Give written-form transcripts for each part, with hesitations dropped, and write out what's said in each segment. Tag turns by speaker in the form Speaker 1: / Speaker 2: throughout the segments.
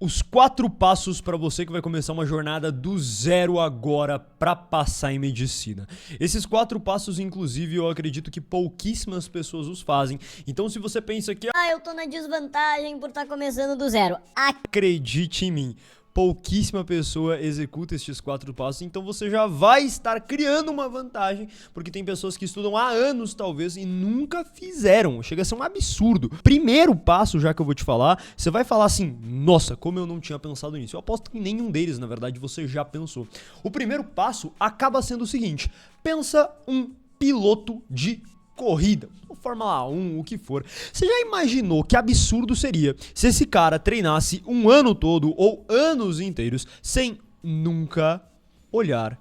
Speaker 1: Os 4 passos para você que vai começar uma jornada do zero agora para passar em medicina. Esses 4 passos, inclusive, eu acredito que pouquíssimas pessoas os fazem. Então, se você pensa que
Speaker 2: eu tô na desvantagem por estar começando do zero.
Speaker 1: Acredite em mim, pouquíssima pessoa executa estes 4 passos, então você já vai estar criando uma vantagem, porque tem pessoas que estudam há anos, talvez, e nunca fizeram. Chega a ser um absurdo. Primeiro passo, já que eu vou te falar, você vai falar assim, nossa, como eu não tinha pensado nisso. Eu aposto que nenhum deles, na verdade, você já pensou. O primeiro passo acaba sendo o seguinte, pensa um piloto de corrida, Fórmula 1, o que for. Você já imaginou que absurdo seria se esse cara treinasse um ano todo ou anos inteiros sem nunca olhar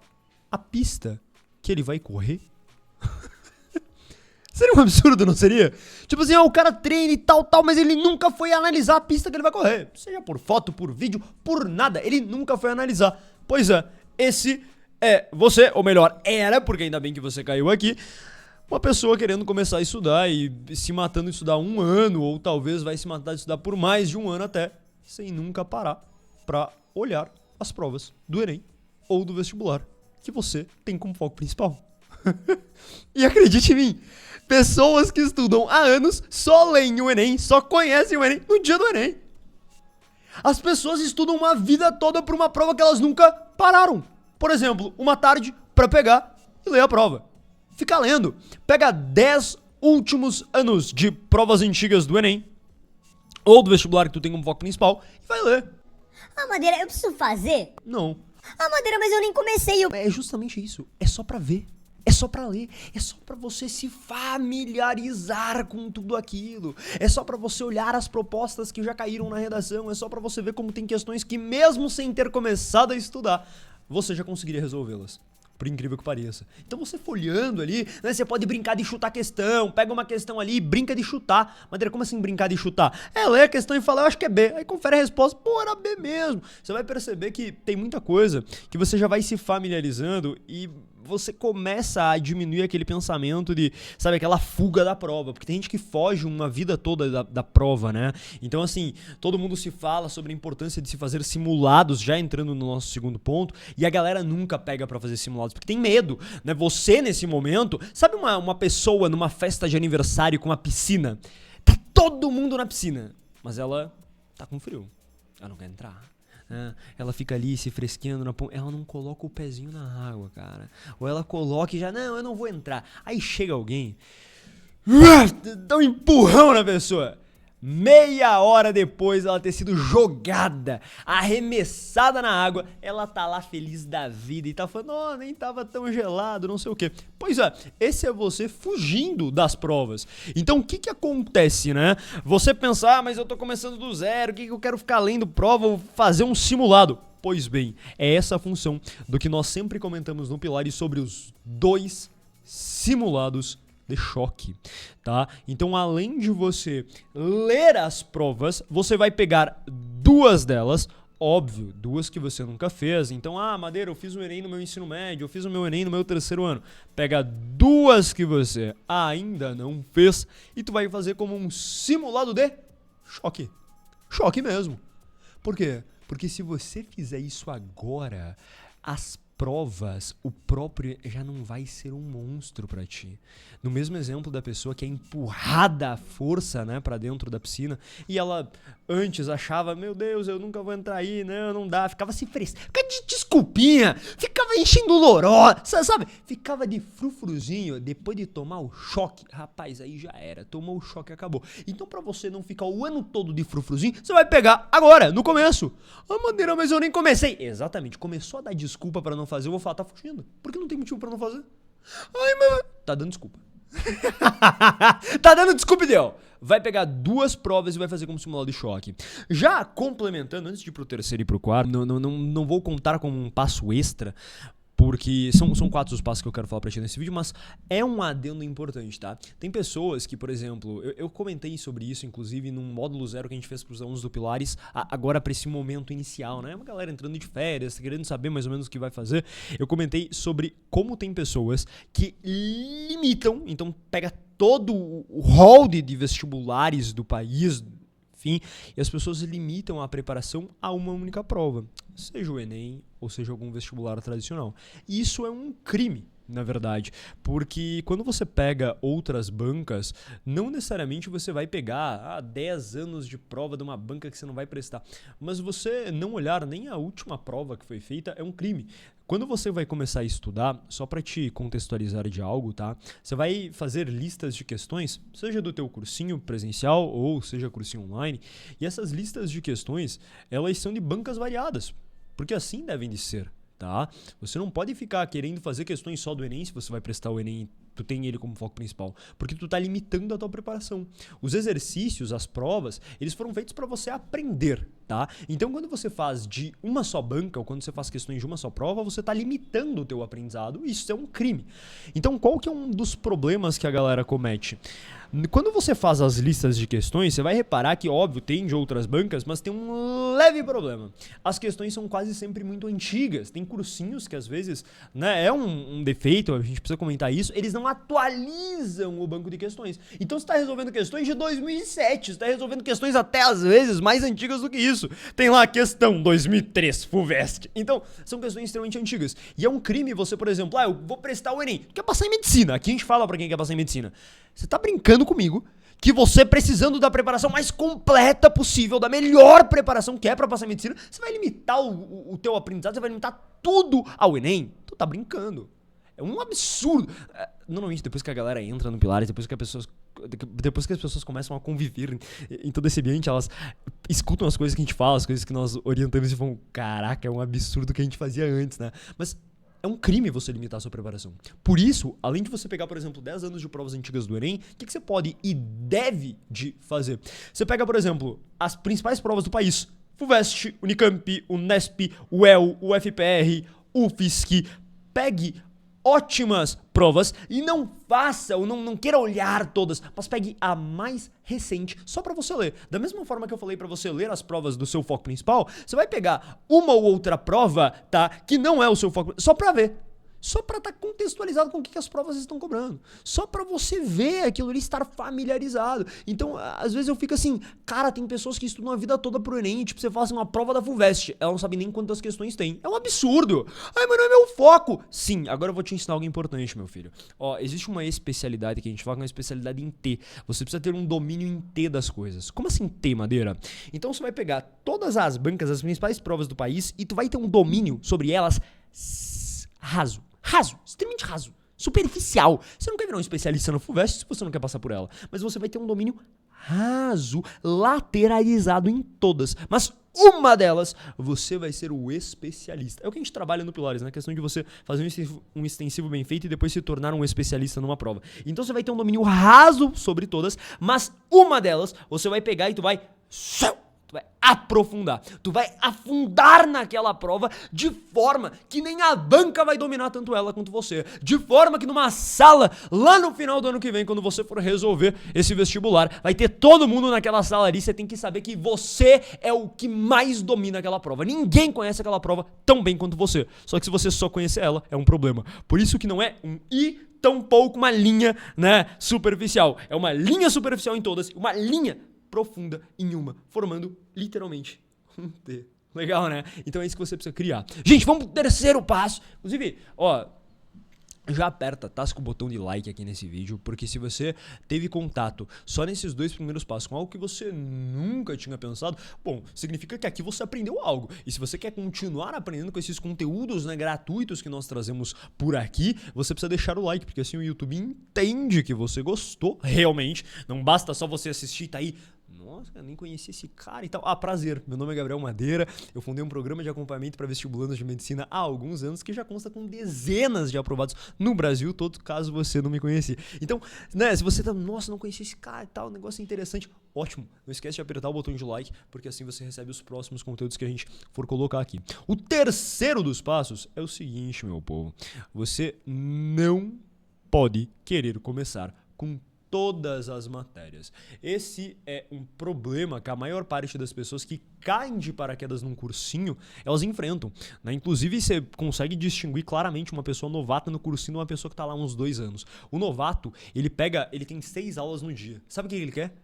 Speaker 1: a pista que ele vai correr? Seria um absurdo, não seria? Tipo assim, o cara treina e tal, mas ele nunca foi analisar a pista que ele vai correr. Seja por foto, por vídeo, por nada. Ele nunca foi analisar. Pois é, esse é você, ou melhor, era, porque ainda bem que você caiu aqui, uma pessoa querendo começar a estudar e se matando de estudar um ano, ou talvez vai se matar de estudar por mais de um ano até, sem nunca parar pra olhar as provas do Enem ou do vestibular que você tem como foco principal. E acredite em mim, pessoas que estudam há anos só leem o Enem, só conhecem o Enem no dia do Enem. As pessoas estudam uma vida toda por uma prova que elas nunca pararam. Por exemplo, uma tarde pra pegar e ler a prova. Fica lendo. Pega 10 últimos anos de provas antigas do Enem ou do vestibular que tu tem como foco principal e vai ler.
Speaker 2: Madeira, eu preciso fazer?
Speaker 1: Não.
Speaker 2: Madeira, mas eu nem comecei.
Speaker 1: É justamente isso. É só pra ver. É só pra ler. É só pra você se familiarizar com tudo aquilo. É só pra você olhar as propostas que já caíram na redação. É só pra você ver como tem questões que mesmo sem ter começado a estudar, você já conseguiria resolvê-las. Por incrível que pareça. Então você folheando ali, né, você pode brincar de chutar questão, pega uma questão ali e brinca de chutar. Madeira, como assim brincar de chutar? Lê a questão e fala, eu acho que é B. Aí confere a resposta, pô, era B mesmo. Você vai perceber que tem muita coisa que você já vai se familiarizando e você começa a diminuir aquele pensamento de, sabe, aquela fuga da prova, porque tem gente que foge uma vida toda da prova, né? Então, assim, todo mundo se fala sobre a importância de se fazer simulados, já entrando no nosso segundo ponto, e a galera nunca pega pra fazer simulados, porque tem medo, né? Você, nesse momento, sabe uma pessoa numa festa de aniversário com uma piscina? Tá todo mundo na piscina, mas ela tá com frio, ela não quer entrar. Ela fica ali se fresqueando na ponta. Ela não coloca o pezinho na água, cara. Ou ela coloca e já, não, eu não vou entrar. Aí chega alguém, dá um empurrão na pessoa. Meia hora depois ela ter sido jogada, arremessada na água, ela tá lá feliz da vida e tá falando, oh, nem tava tão gelado, não sei o que. Pois é, esse é você fugindo das provas. Então o que acontece, né? Você pensar, mas eu tô começando do zero, o que eu quero ficar lendo prova ou fazer um simulado? Pois bem, é essa a função do que nós sempre comentamos no Pilares sobre os 2 simulados de choque, tá? Então, além de você ler as provas, você vai pegar 2 delas, óbvio, 2 que você nunca fez. Então, Madeira, eu fiz o Enem no meu ensino médio, eu fiz o meu Enem no meu 3º ano. Pega 2 que você ainda não fez e tu vai fazer como um simulado de choque. Choque mesmo. Por quê? Porque se você fizer isso agora, as provas, o próprio já não vai ser um monstro pra ti. No mesmo exemplo da pessoa que é empurrada à força, né, pra dentro da piscina, e ela antes achava, meu Deus, eu nunca vou entrar aí, não dá, ficava se frescando, ficava de desculpinha, ficava enchendo loró, sabe? Ficava de frufruzinho, depois de tomar o choque, rapaz, aí já era, tomou o choque e acabou. Então pra você não ficar o ano todo de frufruzinho, você vai pegar agora, no começo. Madeira, mas eu nem comecei. Exatamente, começou a dar desculpa pra não fazer, eu vou falar, tá fugindo. Porque não tem motivo pra não fazer. Mas... tá dando desculpa. Tá dando desculpa, ideal. Vai pegar 2 provas e vai fazer como simulado de choque. Já complementando, antes de ir pro 3º e pro 4º, não vou contar como um passo extra, porque são 4 os passos que eu quero falar pra ti nesse vídeo, mas é um adendo importante, tá? Tem pessoas que, por exemplo, eu comentei sobre isso, inclusive, num módulo 0 que a gente fez pros alunos do Pilares, agora pra esse momento inicial, né? Uma galera entrando de férias, querendo saber mais ou menos o que vai fazer. Eu comentei sobre como tem pessoas que limitam, então pega todo o hall de vestibulares do país, enfim, e as pessoas limitam a preparação a uma única prova, seja o Enem ou seja algum vestibular tradicional. E isso é um crime, na verdade, porque quando você pega outras bancas, não necessariamente você vai pegar 10 anos de prova de uma banca que você não vai prestar, mas você não olhar nem a última prova que foi feita é um crime. Quando você vai começar a estudar, só para te contextualizar de algo, tá? Você vai fazer listas de questões, seja do teu cursinho presencial ou seja cursinho online, e essas listas de questões, elas são de bancas variadas, porque assim devem de ser. Tá? Você não pode ficar querendo fazer questões só do Enem se você vai prestar o Enem, tu tem ele como foco principal, porque tu tá limitando a tua preparação. Os exercícios, as provas, eles foram feitos para você aprender, tá? Então quando você faz de uma só banca ou quando você faz questões de uma só prova, você tá limitando o teu aprendizado, e isso é um crime. Então qual que é um dos problemas que a galera comete? Quando você faz as listas de questões, você vai reparar que, óbvio, tem de outras bancas, mas tem um leve problema. As questões são quase sempre muito antigas. Tem cursinhos que, às vezes, né, é um defeito, a gente precisa comentar isso, eles não atualizam o banco de questões. Então você está resolvendo questões de 2007, você está resolvendo questões até, às vezes, mais antigas do que isso. Tem lá a questão 2003, FUVEST. Então, são questões extremamente antigas. E é um crime você, por exemplo, eu vou prestar o Enem. Tu quer passar em medicina? Aqui a gente fala pra quem quer passar em medicina. Você tá brincando comigo que você, precisando da preparação mais completa possível, da melhor preparação que é pra passar em medicina, você vai limitar o teu aprendizado, você vai limitar tudo ao Enem? Tu tá brincando. É um absurdo. Normalmente, depois que a galera entra no Pilares, depois que as pessoas começam a conviver em todo esse ambiente, elas escutam as coisas que a gente fala, as coisas que nós orientamos e falam, caraca, é um absurdo que a gente fazia antes, né? Mas é um crime você limitar a sua preparação. Por isso, além de você pegar, por exemplo, 10 anos de provas antigas do Enem, o que você pode e deve de fazer? Você pega, por exemplo, as principais provas do país. FUVEST, Unicamp, Unesp, UEL, UFPR, UFSC. Pegue ótimas provas e não faça ou não queira olhar todas, mas pegue a mais recente só pra você ler. Da mesma forma que eu falei pra você ler as provas do seu foco principal, você vai pegar uma ou outra prova, tá, que não é o seu foco, só pra ver. Só pra estar contextualizado com o que as provas estão cobrando. Só pra você ver aquilo ali, estar familiarizado. Então, às vezes eu fico assim, cara, tem pessoas que estudam a vida toda pro Enem, tipo, você faz assim, uma prova da FUVEST, ela não sabe nem quantas questões tem. É um absurdo. Ai, mas não é meu foco. Sim, agora eu vou te ensinar algo importante, meu filho. Ó, existe uma especialidade que a gente fala, que é uma especialidade em T. Você precisa ter um domínio em T das coisas. Como assim T, Madeira? Então você vai pegar todas as bancas, as principais provas do país, e tu vai ter um domínio sobre elas raso, extremamente raso, superficial. Você não quer virar um especialista no FUVEST se você não quer passar por ela, mas você vai ter um domínio raso, lateralizado em todas, mas uma delas você vai ser o especialista. É o que a gente trabalha no Pilares, né? A questão de você fazer um extensivo bem feito e depois se tornar um especialista numa prova. Então você vai ter um domínio raso sobre todas, mas uma delas você vai pegar e tu vai aprofundar, tu vai afundar naquela prova de forma que nem a banca vai dominar tanto ela quanto você, de forma que numa sala, lá no final do ano que vem, quando você for resolver esse vestibular, vai ter todo mundo naquela sala ali, você tem que saber que você é o que mais domina aquela prova, ninguém conhece aquela prova tão bem quanto você, só que se você só conhecer ela, é um problema, por isso que não é um I, tampouco uma linha, né, superficial, é uma linha superficial em todas, uma linha profunda em uma, formando literalmente um T. Legal, né? Então é isso que você precisa criar. Gente, vamos pro terceiro passo. Inclusive, ó, já aperta, tasca o botão de like aqui nesse vídeo, porque se você teve contato só nesses 2 primeiros passos com algo que você nunca tinha pensado, bom, significa que aqui você aprendeu algo. E se você quer continuar aprendendo com esses conteúdos, né, gratuitos que nós trazemos por aqui, você precisa deixar o like, porque assim o YouTube entende que você gostou realmente. Não basta só você assistir e tá aí, nossa, eu nem conhecia esse cara e tal. Ah, prazer, meu nome é Gabriel Madeira, eu fundei um programa de acompanhamento para vestibulandos de medicina há alguns anos que já consta com dezenas de aprovados no Brasil todo, caso você não me conhecia. Então, né, se você tá, nossa, não conhecia esse cara e tal, negócio interessante, ótimo, não esquece de apertar o botão de like, porque assim você recebe os próximos conteúdos que a gente for colocar aqui. O terceiro dos passos é o seguinte, meu povo, você não pode querer começar com todas as matérias. Esse é um problema que a maior parte das pessoas que caem de paraquedas num cursinho, elas enfrentam, né? Inclusive, você consegue distinguir claramente uma pessoa novata no cursinho de uma pessoa que tá lá há uns 2 anos. O novato, ele tem 6 aulas no dia. Sabe o que ele quer?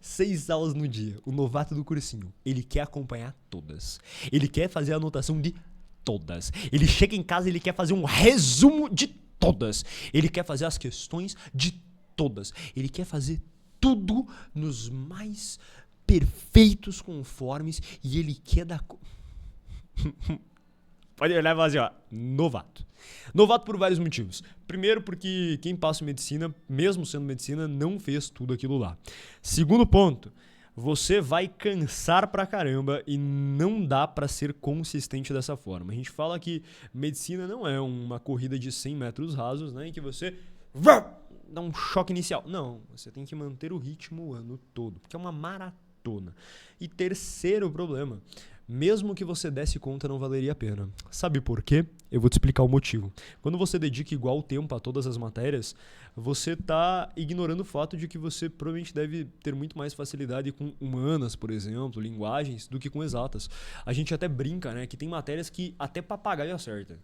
Speaker 1: 6 aulas no dia, o novato do cursinho, ele quer acompanhar todas. Ele quer fazer a anotação de todas. Ele chega em casa e ele quer fazer um resumo de todas. Ele quer fazer as questões de todas. Ele quer fazer tudo nos mais perfeitos conformes e ele quer dar... Pode olhar e falar assim, ó, novato. Novato por vários motivos. Primeiro, porque quem passa em medicina, mesmo sendo medicina, não fez tudo aquilo lá. Segundo ponto, você vai cansar pra caramba e não dá pra ser consistente dessa forma. A gente fala que medicina não é uma corrida de 100 metros rasos, né, em que você dá um choque inicial. Não, você tem que manter o ritmo o ano todo, porque é uma maratona. E terceiro problema, mesmo que você desse conta, não valeria a pena. Sabe por quê? Eu vou te explicar o motivo. Quando você dedica igual tempo a todas as matérias, você está ignorando o fato de que você provavelmente deve ter muito mais facilidade com humanas, por exemplo, linguagens, do que com exatas. A gente até brinca, né, que tem matérias que até papagaio acerta.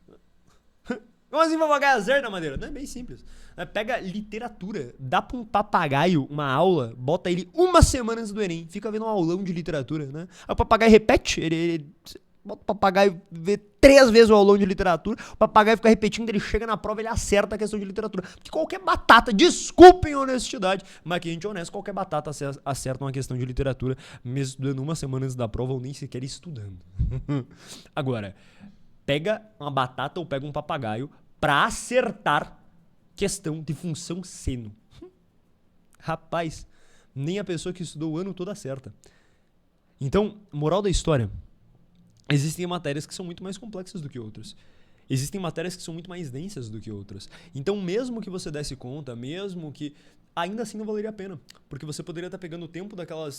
Speaker 1: Como assim papagaio acerta, Madeira? Não, é bem simples. Pega literatura, dá pra um papagaio uma aula, bota ele uma semana antes do Enem, fica vendo um aulão de literatura, né? Aí o papagaio repete, ele bota o papagaio ver 3 vezes o aulão de literatura, o papagaio fica repetindo, ele chega na prova, ele acerta a questão de literatura. Porque qualquer batata, desculpem a honestidade, mas aqui a gente é honesto, qualquer batata acerta uma questão de literatura, mesmo estudando uma semana antes da prova ou nem sequer estudando. Agora, pega uma batata ou pega um papagaio pra acertar questão de função seno. Rapaz, nem a pessoa que estudou o ano todo acerta. Então, moral da história, existem matérias que são muito mais complexas do que outras. Existem matérias que são muito mais densas do que outras. Então, mesmo que você desse conta, mesmo que... ainda assim não valeria a pena, porque você poderia estar pegando o tempo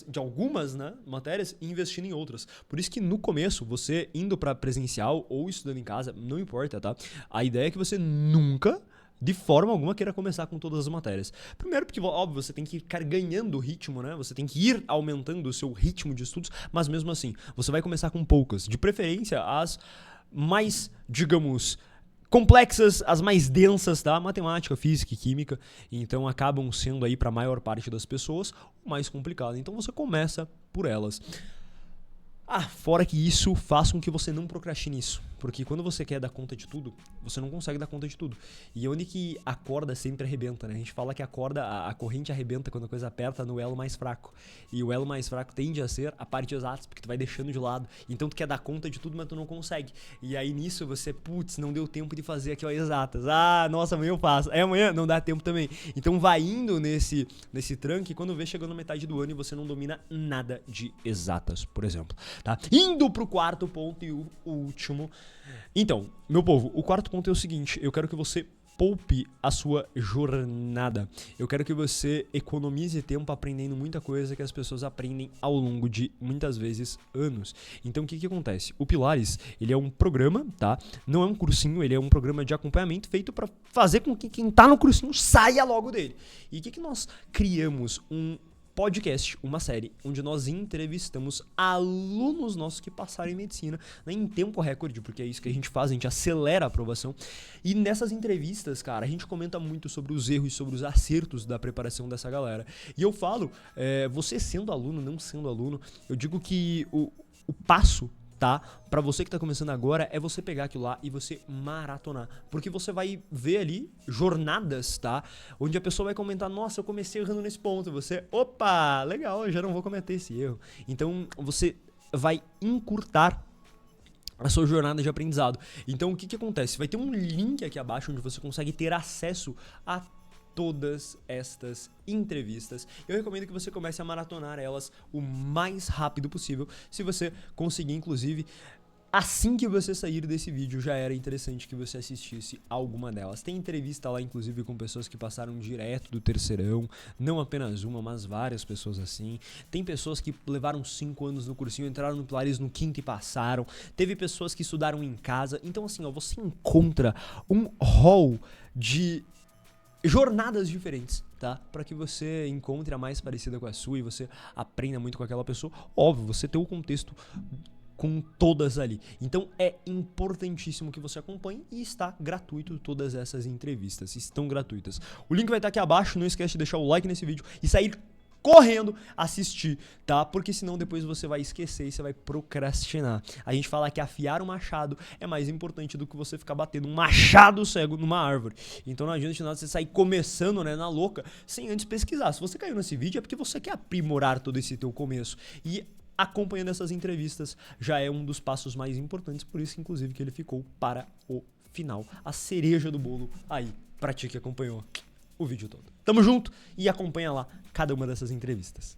Speaker 1: de algumas, né, matérias e investindo em outras. Por isso que no começo, você indo para presencial ou estudando em casa, não importa, tá? A ideia é que você nunca, de forma alguma, queira começar com todas as matérias. Primeiro porque, óbvio, você tem que ficar ganhando ritmo, né? Você tem que ir aumentando o seu ritmo de estudos, mas mesmo assim, você vai começar com poucas. De preferência, as mais, digamos... complexas, as mais densas, tá? Matemática, física e química, então acabam sendo aí para a maior parte das pessoas o mais complicado. Então você começa por elas. Fora que isso faça com que você não procrastine isso, porque quando você quer dar conta de tudo, você não consegue dar conta de tudo. E onde que a corda sempre arrebenta, né? A gente fala que a corrente arrebenta quando a coisa aperta no elo mais fraco. E o elo mais fraco tende a ser a parte exata, porque tu vai deixando de lado. Então tu quer dar conta de tudo, mas tu não consegue. E aí nisso você, não deu tempo de fazer aqui, ó, exatas. Nossa, amanhã eu faço. Amanhã não dá tempo também. Então vai indo nesse tranque, e quando vê, chegando na metade do ano e você não domina nada de exatas, por exemplo. Tá? Indo pro quarto ponto e o último. Então, meu povo, o quarto ponto é o seguinte: eu quero que você poupe a sua jornada. Eu quero que você economize tempo aprendendo muita coisa que as pessoas aprendem ao longo de, muitas vezes, anos. Então, o que acontece? O Pilares, ele é um programa, tá? Não é um cursinho, ele é um programa de acompanhamento feito para fazer com que quem tá no cursinho saia logo dele. E o que nós criamos? Um podcast, uma série, onde nós entrevistamos alunos nossos que passaram em medicina, né, em tempo recorde, porque é isso que a gente faz, a gente acelera a aprovação. E nessas entrevistas, cara, a gente comenta muito sobre os erros e sobre os acertos da preparação dessa galera. E eu falo, você sendo aluno, não sendo aluno, eu digo que o passo, tá? Pra você que tá começando agora, é você pegar aquilo lá e você maratonar. Porque você vai ver ali jornadas, tá? Onde a pessoa vai comentar, nossa, eu comecei errando nesse ponto. Você, opa, legal, eu já não vou cometer esse erro. Então, você vai encurtar a sua jornada de aprendizado. Então, o que acontece? Vai ter um link aqui abaixo onde você consegue ter acesso a todas estas entrevistas. Eu recomendo que você comece a maratonar elas o mais rápido possível. Se você conseguir, inclusive, assim que você sair desse vídeo, já era interessante que você assistisse alguma delas. Tem entrevista lá, inclusive, com pessoas que passaram direto do terceirão, não apenas uma, mas várias pessoas assim. Tem pessoas que levaram 5 anos no cursinho, entraram no Pilares no 5º e passaram. Teve pessoas que estudaram em casa. Então, assim, ó, você encontra um hall de jornadas diferentes, tá? Para que você encontre a mais parecida com a sua e você aprenda muito com aquela pessoa. Óbvio, você tem o contexto com todas ali. Então é importantíssimo que você acompanhe e está gratuito todas essas entrevistas. Estão gratuitas. O link vai estar aqui abaixo. Não esquece de deixar o like nesse vídeo e sair correndo assistir, tá? Porque senão depois você vai esquecer e você vai procrastinar. A gente fala que afiar o machado é mais importante do que você ficar batendo um machado cego numa árvore. Então não adianta nada você sair começando, né, na louca, sem antes pesquisar. Se você caiu nesse vídeo é porque você quer aprimorar todo esse teu começo. E acompanhando essas entrevistas já é um dos passos mais importantes, por isso inclusive que ele ficou para o final. A cereja do bolo aí, pra ti que acompanhou o vídeo todo. Tamo junto e acompanha lá cada uma dessas entrevistas.